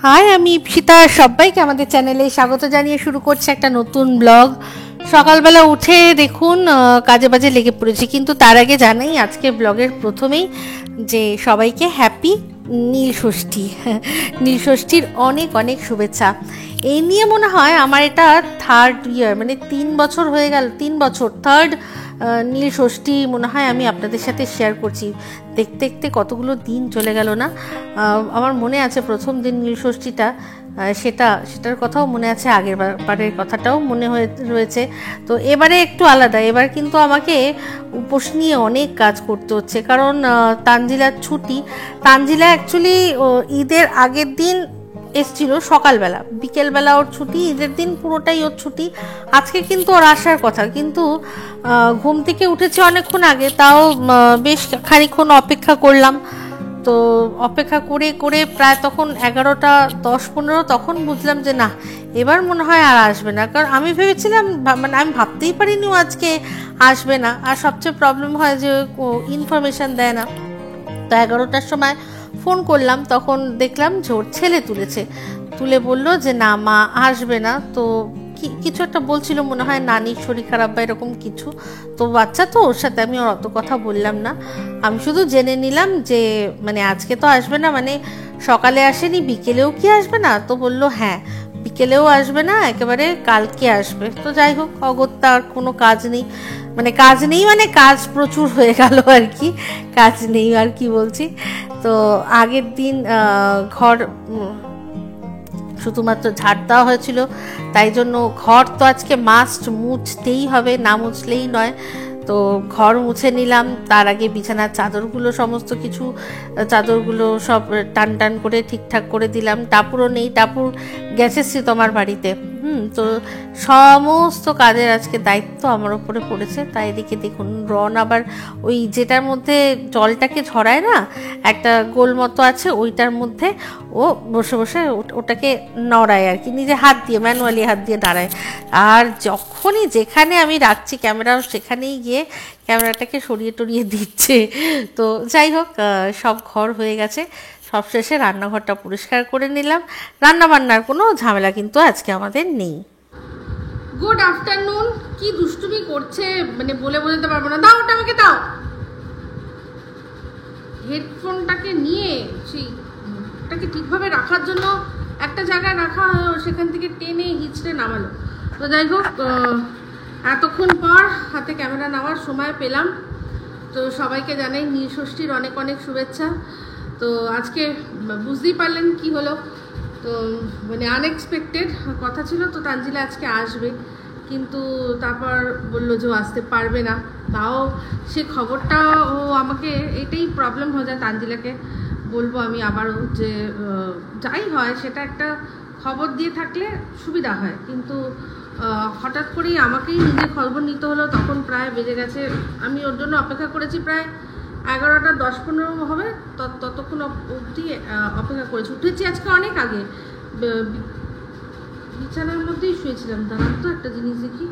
High, আমি ইপসিতা। সবাইকে আমাদের চ্যানেলে স্বাগত জানিয়ে শুরু করছে একটা নতুন ব্লগ। সকালবেলা উঠে দেখুন কাজে বাজে লেগে পড়েছি, কিন্তু তার আগে জানাই আজকে ব্লগের প্রথমেই যে সবাইকে হ্যাপি নীল ষষ্ঠী। নীল ষষ্ঠীর অনেক অনেক শুভেচ্ছা। এই নিয়ে মনে হয় আমার এটা থার্ড ইয়ার, মানে 3 বছর হয়ে গেল, 3 বছর থার্ড নীল ষষ্ঠী মনে হয় আমি আপনাদের সাথে শেয়ার করছি। দেখতে দেখতে কতগুলো দিন চলে গেল না। আমার মনে আছে প্রথম দিন নীল ষষ্ঠীটা, সেটার কথাও মনে আছে, আগের বারের কথাটাও মনে রয়েছে। তো এবারে একটু আলাদা, এবার কিন্তু আমাকে উপোস নিয়ে অনেক কাজ করতে হচ্ছে, কারণ তানজিলার ছুটি। তানজিলা অ্যাকচুয়ালি ঈদের আগের দিন এসছিল সকালবেলা, বিকেলবেলা ওর ছুটি, ঈদের দিন পুরোটাই ওর ছুটি। আজকে কিন্তু ওর আসার কথা, কিন্তু ঘুম থেকে উঠেছে অনেকক্ষণ আগে, তাও বেশ খানিকক্ষণ অপেক্ষা করলাম। তো অপেক্ষা করে করে প্রায় তখন 11টা 10-15, তখন বুঝলাম যে না, এবার মনে হয় আর আসবে না। কারণ আমি ভেবেছিলাম, মানে আমি ভাবতেই পারিনি ও আজকে আসবে না। আর সবচেয়ে প্রবলেম হয় যে ইনফরমেশান দেয় না। তো 11টার সময় ফোন করলাম, তখন দেখলাম যে ওর ছেলে তুলে বললো যে না, মা আসবে না। তো কিছু একটা বলছিল, মনে হয় নানির শরীর খারাপ বা এরকম কিছু। তো বাচ্চা তো, ওর সাথে আমি অত কথা বললাম না। আমি শুধু জেনে নিলাম যে মানে আজকে তো আসবে না, মানে সকালে আসেনি, বিকেলেও কি আসবে না? তো বললো হ্যাঁ, বিকেলেও আসবে না, একেবারে কালকে আসবে। তো যাই হোক, অগত্যা আর কোনো কাজ নেই, মানে কাজ প্রচুর হয়ে গেল আর কি। কাজ নেই আর কি বলছি। তো আগের দিন ঘর শুধুমাত্র ঝাড় দেওয়া হয়েছিল, তাই জন্য ঘর তো আজকে মাস্ট মুছতেই হবে, না মুছলেই নয়। তো ঘর মুছে নিলাম। তার আগে বিছানার চাদরগুলো, সমস্ত কিছু চাদরগুলো সব টান টান করে ঠিকঠাক করে দিলাম। টাপুরও নেই, টাপুর গেছে তোমার বাড়িতে। তো সমস্ত কাজের আজকে দায়িত্ব আমার উপরে পড়েছে। তাই এদিকে দেখুন, রন আবার ওই যেটার মধ্যে জলটাকে ঝরায় না, একটা গোল মতো আছে, ওইটার মধ্যে ও বসে বসে ওটাকে নড়ায় আর কি, নিজে হাত দিয়ে, ম্যানুয়ালি হাত দিয়ে দাঁড়ায়। আর যখনই যেখানে আমি রাখছি ক্যামেরা, সেখানেই গিয়ে ক্যামেরাটাকে সরিয়ে টরিয়ে দিচ্ছে। তো যাই হোক, সব ঘর হয়ে গেছে। সবশেষে রান্নাঘরটা পরিষ্কার করে নিলাম। রান্নাবান্নার কোনো ঝামেলা কিন্তু আজকে আমাদের নেই। Good afternoon. কি দুষ্টুমি করছে মানে বলে বোঝাতে পারবো না। দাও ওটা আমাকে, দাও। হেডফোনটাকে নিয়ে ওটাকে ঠিকভাবে রাখার জন্য একটা জায়গায় রাখা, সেখান থেকে টেনে হিচড়ে নামালো। তো যাই হোক, এতক্ষণ পর হাতে ক্যামেরা নেওয়ার সময় পেলাম। তো সবাইকে জানাই নীল ষষ্ঠীর অনেক অনেক শুভেচ্ছা। তো আজকে বুঝতেই পারলেন কি হলো। তো মানে আনএক্সপেক্টেড কথা ছিল, তো তানজিলা আজকে আসবে, কিন্তু তারপর বললো যে ও আসতে পারবে না। তাও সে খবরটা ও আমাকে, এটাই প্রবলেম হয়ে যায়, তানজিলাকে বলবো আমি আবারও যে যাই হয় সেটা একটা খবর দিয়ে থাকলে সুবিধা হয়, কিন্তু হঠাৎ করেই আমাকেই নিজে খবর নিতে হলো। তখন প্রায় বেজে গেছে, আমি ওর জন্য অপেক্ষা করেছি প্রায় 11টা 10-15 হবে, ততক্ষণ অবধি অপেক্ষা করেছি। উঠেছি আজকে অনেক আগে, বিছানার মধ্যেই শুয়েছিলাম। দাঁড়ান তো একটা জিনিস দেখি।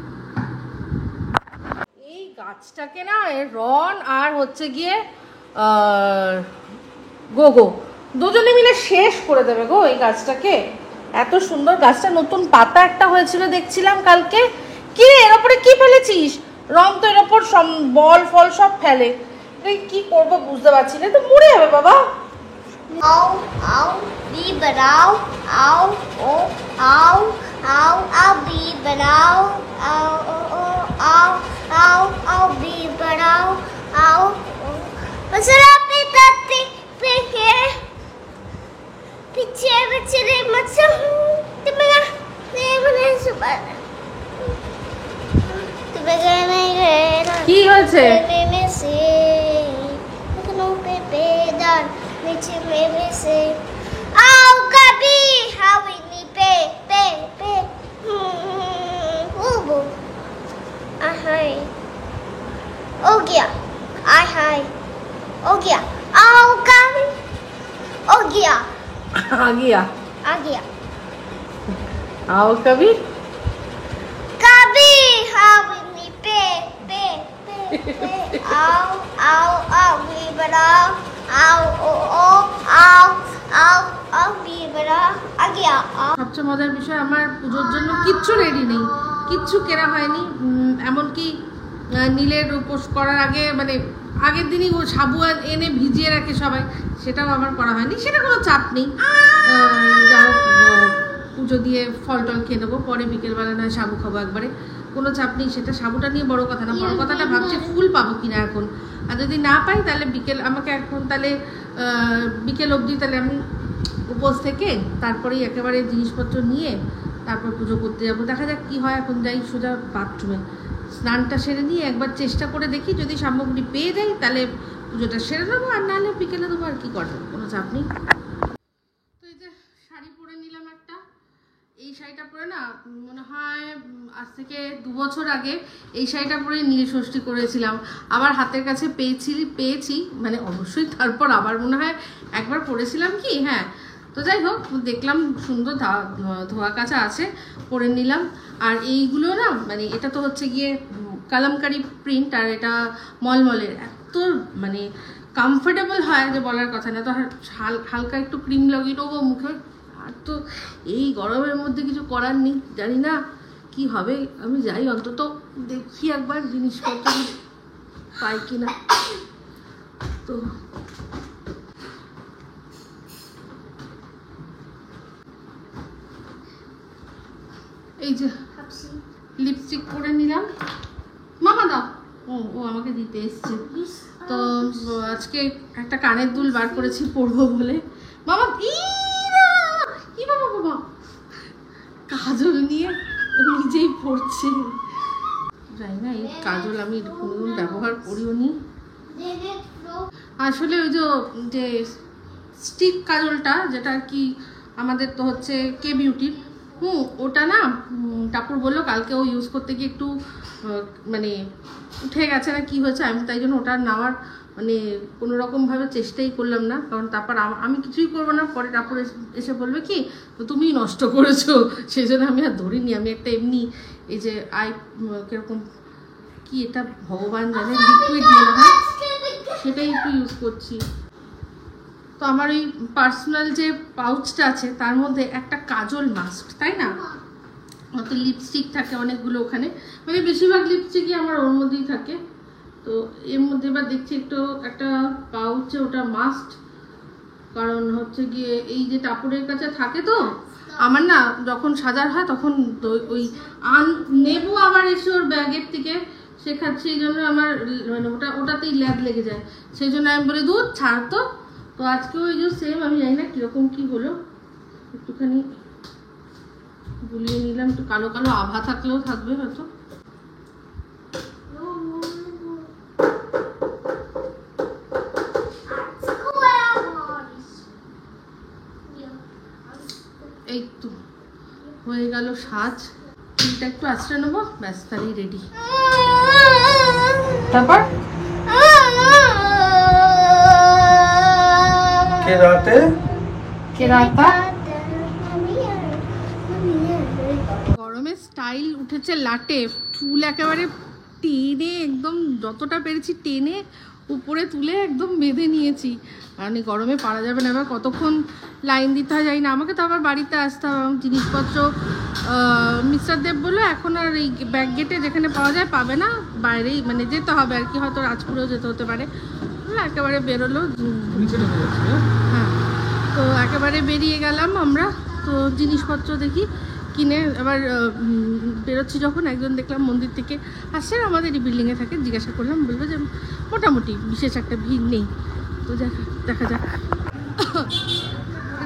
এই গাছটাকে না, রন আর হচ্ছে গিয়ে গোগো দুজনে মিলে শেষ করে দেবে গো এই গাছটাকে। এত সুন্দর গাছটা, নতুন পাতা একটা হয়েছিল দেখছিলাম কালকে। কি রে, এর ওপরে কি ফেলেছিস? রং তো এর ওপর বল ফল সব ফেলে। কি করবো বুঝতে পারছি না, তো মরে যাবে বাবা। আও আও বি বানাও, আও ও আও আও আও বি বানাও, আও ও আও আও আও বি বানাও, আও বসরা পিতাতি পেকে পিছে পিছে রে মচম তুমি না নেমনে সুপার তুমি গনে গেনা। কি হয়েছে? নেমে সে কোনো পেপে দান নিচে মেমে সে आओ कभी हवनी पे पे पे वो हाय हो गया आई हाय हो गया आओ कभी हो गया आ गया आ गया आओ कभी कभी हवनी पे पे पे पे आओ आओ आओ भी बनाओ आओ ओ आओ आओ आओ भी मेरा आ गया সবচেয়ে মজার বিষয়, আমার পুজোর জন্য কিচ্ছু রেডি নেই, কিচ্ছু কেনা হয়নি। এমনকি নীলের উপোস করার আগে মানে আগের দিনই ও সাবু এনে ভিজিয়ে রাখে সবাই, সেটাও আমার করা হয়নি। সেটা কোনো চাপ নেই, যা হোক পুজো দিয়ে ফল টল খেয়ে নেবো, পরে বিকেলবেলা নয় সাবু খাবো একবারে, কোনো চাপ নেই। সেটা সাবুটা নিয়ে বড় কথা না, বড় কথাটা ভাবছি ফুল পাবো কিনা এখন। আর যদি না পাই তাহলে বিকেল আমাকে এখন তাহলে বিকেল অবধি তাহলে আমি উপোস থেকে তারপরেই একেবারে জিনিসপত্র নিয়ে তারপর পুজো করতে যাবো। দেখা যাক কী হয়। এখন যাই সোজা বাথরুমে, স্নানটা সেরে নিয়ে একবার চেষ্টা করে দেখি, যদি সামগ্রী পেয়ে যাই তাহলে পুজোটা সেরে নেবো, আর নাহলে বিকেলে দেবো, আর কি করা যাবে, কোনো চাপ নেই। তো এই যে শাড়ি পরে নিলাম একটা, এই শাড়িটা পরে না মনে হয় আজ থেকে 2 বছর আগে এই শাড়িটা পরে নীলষষ্ঠী করেছিলাম, আবার হাতের কাছে পেয়েছি মানে অবশ্যই তারপর আবার মনে হয় একবার পরেছিলাম কি, হ্যাঁ। তো যাই হোক, দেখলাম সুন্দর ধোয়া কাচা আছে, পরে নিলাম। আর এইগুলো না মানে এটা তো হচ্ছে গিয়ে কালামকারি প্রিন্ট, আর এটা মলমলের, এত মানে কমফোর্টেবল হয় যে বলার কথা না। তো হালকা একটু ক্রিম লাগিয়ে নেবো মুখে, আর তো এই গরমের মধ্যে কিছু করার নেই, জানি না কি হবে। আমি যাই অন্তত দেখি একবার জিনিসপত্র পাই কিনা। তো এই যে লিপস্টিক পরে নিলাম, মামা দাও, ও আমাকে দিতে এসছে। তো আজকে একটা কানের দুল বার করেছি পরবো বলে। বাবা কি বাবা বাবা কাজল নিয়ে নিজেই পড়ছে, জানি না এই কাজল আমি কোনোদিন ব্যবহার করিও নি। আসলে ওই যে স্টিক কাজলটা, যেটা আর কি আমাদের তো হচ্ছে কে বিউটির, ওটা না টাপুর বললো কালকে ও ইউজ করতে গিয়ে একটু মানে উঠে গেছে না কি হয়েছে, আমি তাই জন্য ওটা নেওয়ার মানে কোনো রকমভাবে চেষ্টাই করলাম না। কারণ তারপর আমি কিছুই করবো না, পরে টাপুর এসে বলবে কি তো তুমিই নষ্ট করেছো, সেই জন্য আমি আর ধরিনি। আমি একটা এমনি এই যে কিরকম কি এটা ভগবান জানে লিকুইড মনে হয়, সেটাই একটু ইউজ করছি। তো আমার ওই পার্সোনাল যে পাউচটা আছে তার মধ্যে একটা কাজল মাস্ক, তাই না, অত লিপস্টিক থাকে অনেকগুলো ওখানে, মানে বেশিরভাগ লিপস্টিকই আমার ওর মধ্যেই থাকে। তো এর মধ্যে এবার দেখছি একটা পাউচে ওটা মাস্ট, কারণ হচ্ছে গিয়ে এই যে টাপুরের কাছে থাকে, তো আমার না যখন সাজার হয় তখন ওই নেবো আবার এসে ওর ব্যাগের থেকে শেখাচ্ছে, এই জন্য আমার মানে ওটাতেই ল্যাদ লেগে যায়, সেই জন্য আমি বলি দুধ ছাড় তো। তো আজকে ওই যে সেম, আমি জানি না কিরকম কি হলো, একটুখানি গুলিয়ে নিলাম, একটু কালো কালো আভা থাকলেও থাকবে হয়তো। এই তো হয়ে গেল সাজ, চুলটা একটু আঁচড়ে নেবো, ব্যাস তাহলেই রেডি। তারপর গরমে স্টাইল উঠেছে লাটে, চুল একেবারে টেনে একদম যতটা পেরেছি টেনে উপরে তুলে একদম বেঁধে নিয়েছি, কারণ এই গরমে পারা যাবে না। এবার কতক্ষণ লাইন দিতে হয় যাই না, আমাকে তো আবার বাড়িতে আসতে হবে, জিনিসপত্র মিস্টার দেব বললো এখন আর এই ব্যাক গেটে যেখানে পাওয়া যায় পাবে না, বাইরেই মানে যেতে হবে আর কি, হয়তো রাজপুরেও যেতে হতে পারে। একেবারে বেরোলো, হ্যাঁ, তো একেবারে বেরিয়ে গেলাম আমরা। তো জিনিসপত্র দেখি কিনে এবার বেরোচ্ছি যখন, একজন দেখলাম মন্দির থেকে আসছে, আমাদের এই বিল্ডিংয়ে থাকে, জিজ্ঞাসা করলাম, বলবো যে মোটামুটি বিশেষ একটা ভিড় নেই। তো দেখা যাক।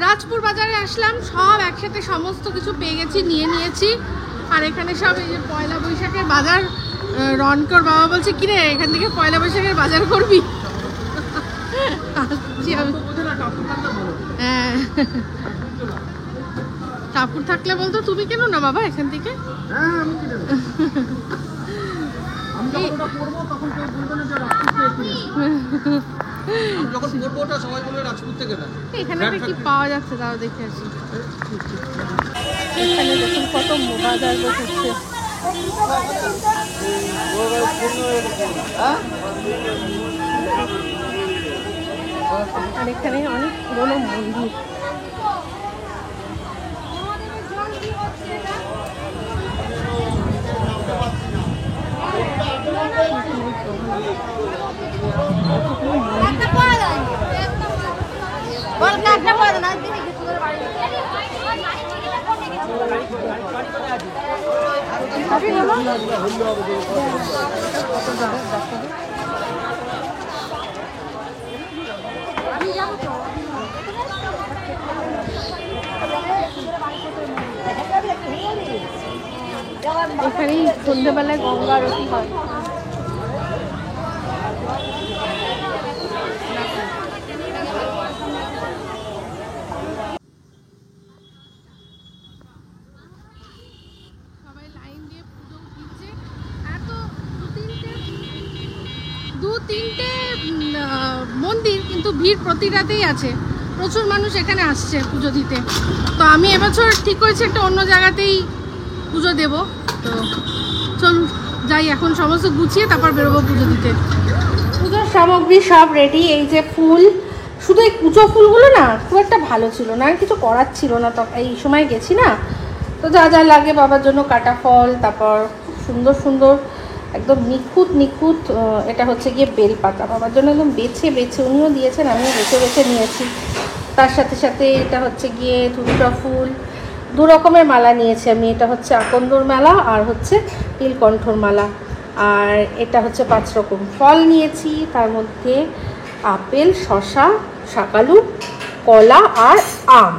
রাজপুর বাজারে আসলাম, সব একসাথে সমস্ত কিছু পেয়ে গেছি, নিয়ে নিয়েছি। আর এখানে সব এই যে পয়লা বৈশাখের বাজার, রনকর বাবা বলছে কিরে এখান থেকে পয়লা বৈশাখের বাজার করবি? হ্যাঁ, কাপড় থাকলে বলতো তুমি কেন না বাবা এখান থেকে। এখানে কি পাওয়া যাচ্ছে তাও দেখে আসি। এখানে দেখুন কত বাজার বসেছে, আর এখানে অনেক পুরোনো মন্দির। এখানেই সন্ধ্যেবেলায় গঙ্গা আরতি হয়। সবাই লাইন দিয়ে পুজো দিচ্ছে। এত দু তিনটে মন্দির, কিন্তু ভিড় প্রতি রাতেই আছে। প্রচুর মানুষ এখানে আসছে পুজো দিতে। তো আমি এবছর ঠিক করেছি একটা অন্য জায়গাতেই পুজো দেব। তো চলুন যাই, এখন সমস্ত গুছিয়ে তারপর বেরোবো পুজো দিতে। পুজোর সামগ্রী সব রেডি। এই যে ফুল, শুধু এই কুচো ফুলগুলো না খুব একটা ভালো ছিল না, আর কিছু করার ছিল না। তো এই সময় গেছি না, তো যা যা লাগে বাবার জন্য কাটা ফল, তারপর সুন্দর সুন্দর একদম নিখুঁত নিখুঁত এটা হচ্ছে গিয়ে বেলপাতা বাবার জন্য একদম বেছে বেছে উনিও দিয়েছেন, আমিও বেছে বেছে নিয়েছি। তার সাথে সাথে এটা হচ্ছে গিয়ে ধুতরা ফুল, দু রকমের মালা নিয়েছি আমি। এটা হচ্ছে আকন্দর মালা আর হচ্ছে নীলকণ্ঠর মালা। আর এটা হচ্ছে 5 রকম ফল নিয়েছি, তার মধ্যে আপেল, শসা, শাকালু, কলা আর আম।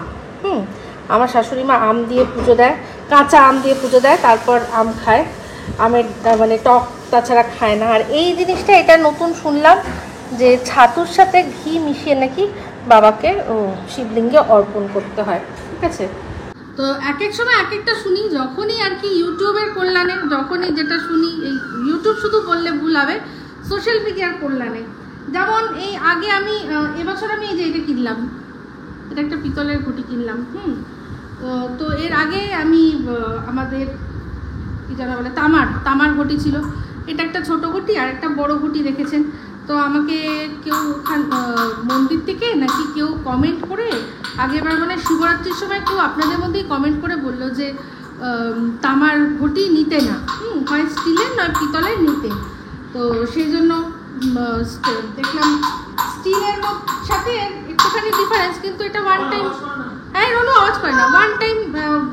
আমার শাশুড়ি মা আম দিয়ে পুজো দেয়, কাঁচা আম দিয়ে পুজো দেয়, তারপর আম খায়। আমের মানে টক তাছাড়া খায় না। আর এই জিনিসটা এটা নতুন শুনলাম যে ছাতুর সাথে ঘি মিশিয়ে নাকি বাবাকে শিবলিঙ্গে অর্পণ করতে হয়। ঠিক আছে, তো এক এক সময় এক একটা শুনি, যখনই আর কি ইউটিউবের কল্যাণে, যখনই যেটা শুনি, এই ইউটিউব শুধু বললে ভুল হবে, সোশ্যাল মিডিয়ার কল্যাণে। যেমন এই আগে আমি এবছর আমি এই যে এটা কিনলাম, এটা একটা পিতলের ঘটি কিনলাম। তো এর আগে আমি আমাদের কি জানা বলে তামার ঘটি ছিল। এটা একটা ছোট ঘটি আর একটা বড় ঘটি রেখেছেন। তো আমাকে কেউ মন্দির থেকে নাকি কেউ কমেন্ট করে, আগেরবার মানে শিবরাত্রির সময় কেউ আপনাদের মধ্যেই কমেন্ট করে বললো যে তামার ঘটি নিতে না, হয় স্টিলের নয় পিতলের নিতে। তো সেই জন্য দেখলাম স্টিলের সাথে একটুখানি ডিফারেন্স, কিন্তু এটা ওয়ান টাইম, হ্যাঁ কোনো আওয়াজ করে না, ওয়ান টাইম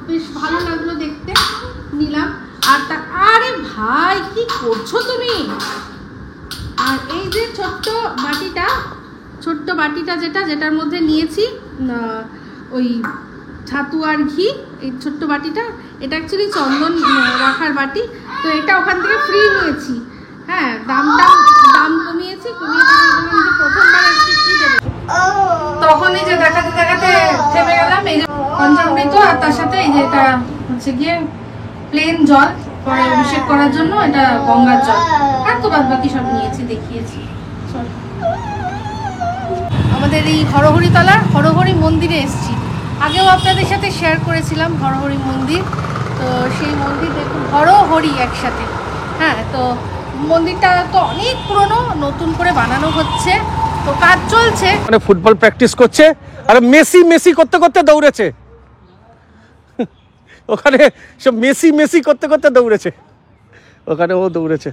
বেশ ভালো লাগলো দেখতে, নিলাম। আর আরে ভাই কি করছো তুমি? আর এই যে ছোট্ট বাটিটা যেটার মধ্যে নিয়েছি ওই ছাতু আর ঘি, এই ছোট্ট বাটিটা, এটা অ্যাকচুয়ালি চন্দন রাখার বাটি। তো এটা ওখান থেকে ফ্রি নিয়েছি। হ্যাঁ, দাম কমিয়েছি, প্রথমবার একটু কি দেবে, তখনই যে দেখাতে দেখাতে থেমে গেলাম। এই যে পঞ্চামৃত, আর তার সাথে এই যে এটা হচ্ছে গিয়ে প্লেন জল পরে অভিষেক করার জন্য, এটা গঙ্গার জল। আর তো বাদ বাকি সব নিয়েছি, দেখিয়েছি। আমাদের এই হরহরিতলার হরহরি মন্দিরে এসেছি, আগেও আপনাদের সাথে শেয়ার করেছিলাম হরহরি মন্দির। তো সেই মন্দির দেখুন, হরহরি একসাথে। হ্যাঁ, তো মন্দিরটা তো অনেক পুরনো, নতুন করে বানানো হচ্ছে, তো কাজ চলছে। মানে ফুটবল প্র্যাকটিস করছে, আর মেসি করতে করতে দৌড়েছে ওখানে, সব মেসি করতে করতে দৌড়েছে, ওখানে ও দৌড়েছে।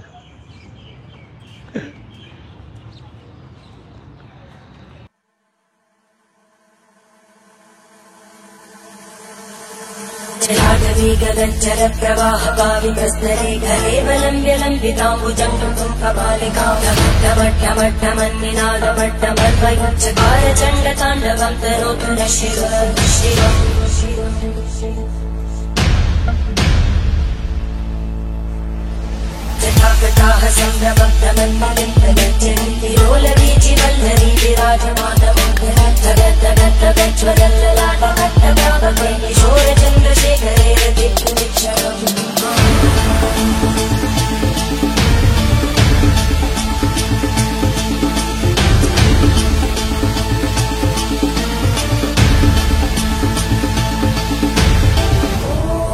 गगनचर प्रवाह पावितस्तरे घलेवलम्ब्य लम्बिताम्बुजङ्गं कपालिकां टमट्टमट्टमन्निनादमट्टमर्वयुच्चकार चण्डताण्डवं तनोतु न शिवम् जटाकटाः सम्भ्रमब्धमन्मलिन्दगच्छन्ति रोलवीचिवल्लरी विराजमानमोहरज्जगज्जगज्ज्वलल्ललाटकट्टप्रापके किशोरचन्द्रशेखरे रतिक्षणम्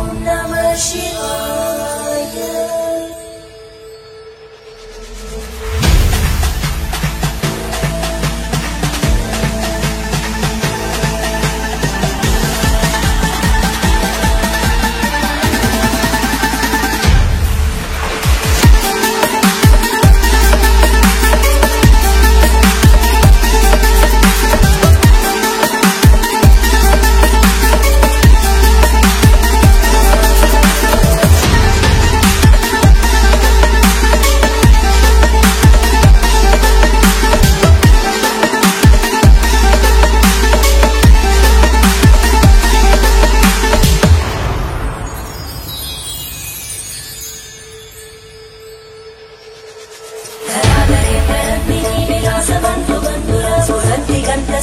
ॐ नमः शिवाय।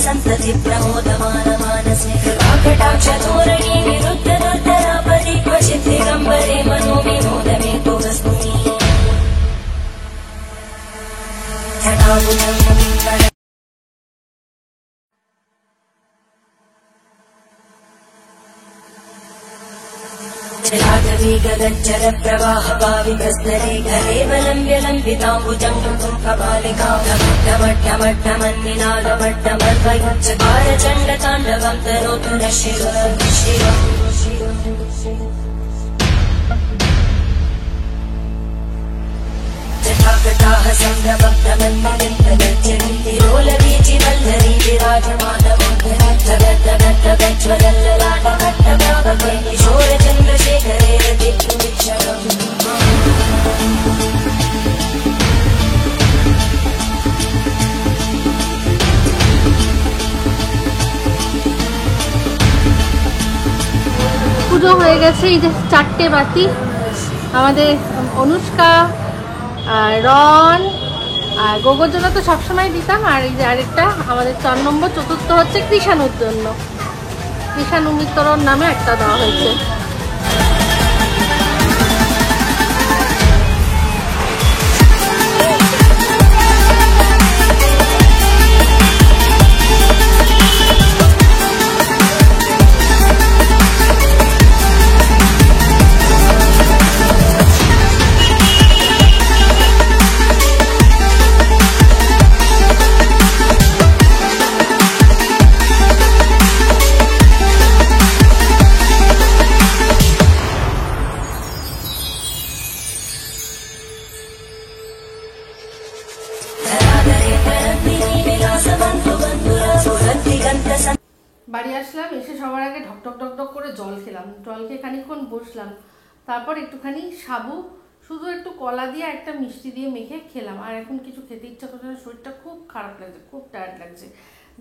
सन्तति प्रमोदमान मानसे कृपाकटाक्षधोरणी विरुद्ध दुर्धरापदि क्वचित् दिगम्बरे मनो विनोदमे तु वस्तुनि गगज्जल प्रवाह पावितस्तरे गलेवलम्ब्य लम्बिताम्बुजं कपालिकामट्टमट्टमट्टमन्निनादमट्टमर्वयुच्चकार चण्डताण्डवं तनोतु न शिव जटाकटाः सम्भ्रमप्तमन्मलिन्दगज्जन्तिरोलवीचि वल्लरी विराजमानमोद्धरी जगद्दगद्दगज्ज्वलल्ललाटभट्टप्रापके किशोरचन्द्रशेखरे रतिर्विक्षणम् পুজো হয়ে গেছে। এই যে 4টে বাতি, আমাদের অনুষ্কা আর রন আর গোগোর জন্য তো সবসময় দিতাম, আর এই যে আরেকটা আমাদের 4 নম্বর, চতুর্থ হচ্ছে কৃষাণুর জন্য, কৃষাণু মিত্রর নামে একটা দেওয়া হয়েছে। বাড়ি আসলাম, এসে সবার আগে ঢকঢক ঢকঢক করে জল খেলাম। জল খেয়ে খানিকক্ষণ বসলাম, তারপর একটুখানি সাবু, শুধু একটু কলা দিয়ে একটা মিষ্টি দিয়ে মেখে খেলাম। আর এখন কিছু খেতে ইচ্ছা করছে না, শরীরটা খুব খারাপ লাগছে, খুব টায়ার্ড লাগছে।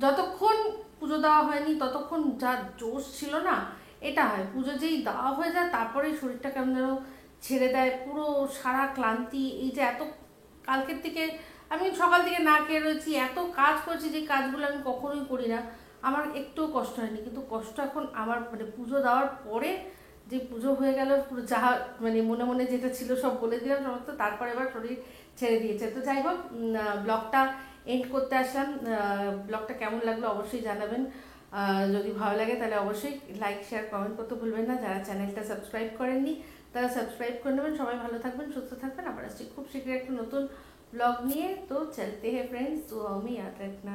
যতক্ষণ পুজো দেওয়া হয়নি ততক্ষণ যা জোশ ছিল না, এটা হয় পুজো যেই দেওয়া হয়ে যায় তারপরে শরীরটা কেমন যেন ছেড়ে দেয়, পুরো সারা ক্লান্তি। এই যে এত কালকের থেকে আমি সকাল থেকে না খেয়ে রয়েছি, এত কাজ করছি যে কাজগুলো আমি কখনোই করি না, আমার একটুও কষ্ট হয়নি। কিন্তু কষ্ট এখন আমার মানে পুজো দেওয়ার পরে, যে পুজো হয়ে গেল, পুরো যা মানে মনে মনে যেটা ছিল সব বলে দিলাম সমস্ত, তারপর এবার শরীর ছেড়ে দিয়েছে। তো যাই হোক, ব্লগটা এন্ড করতে আসলাম। ব্লগটা কেমন লাগলো অবশ্যই জানাবেন। যদি ভালো লাগে তাহলে অবশ্যই লাইক, শেয়ার, কমেন্ট করতে ভুলবেন না। যারা চ্যানেলটা সাবস্ক্রাইব করেননি তারা সাবস্ক্রাইব করে নেবেন। সবাই ভালো থাকবেন, সুস্থ থাকবেন। আবার আসছি খুব শীঘ্রই একটা নতুন ব্লগ নিয়ে। তো চলতে হ্যাঁ ফ্রেন্ডস, দুআ में याद रखना।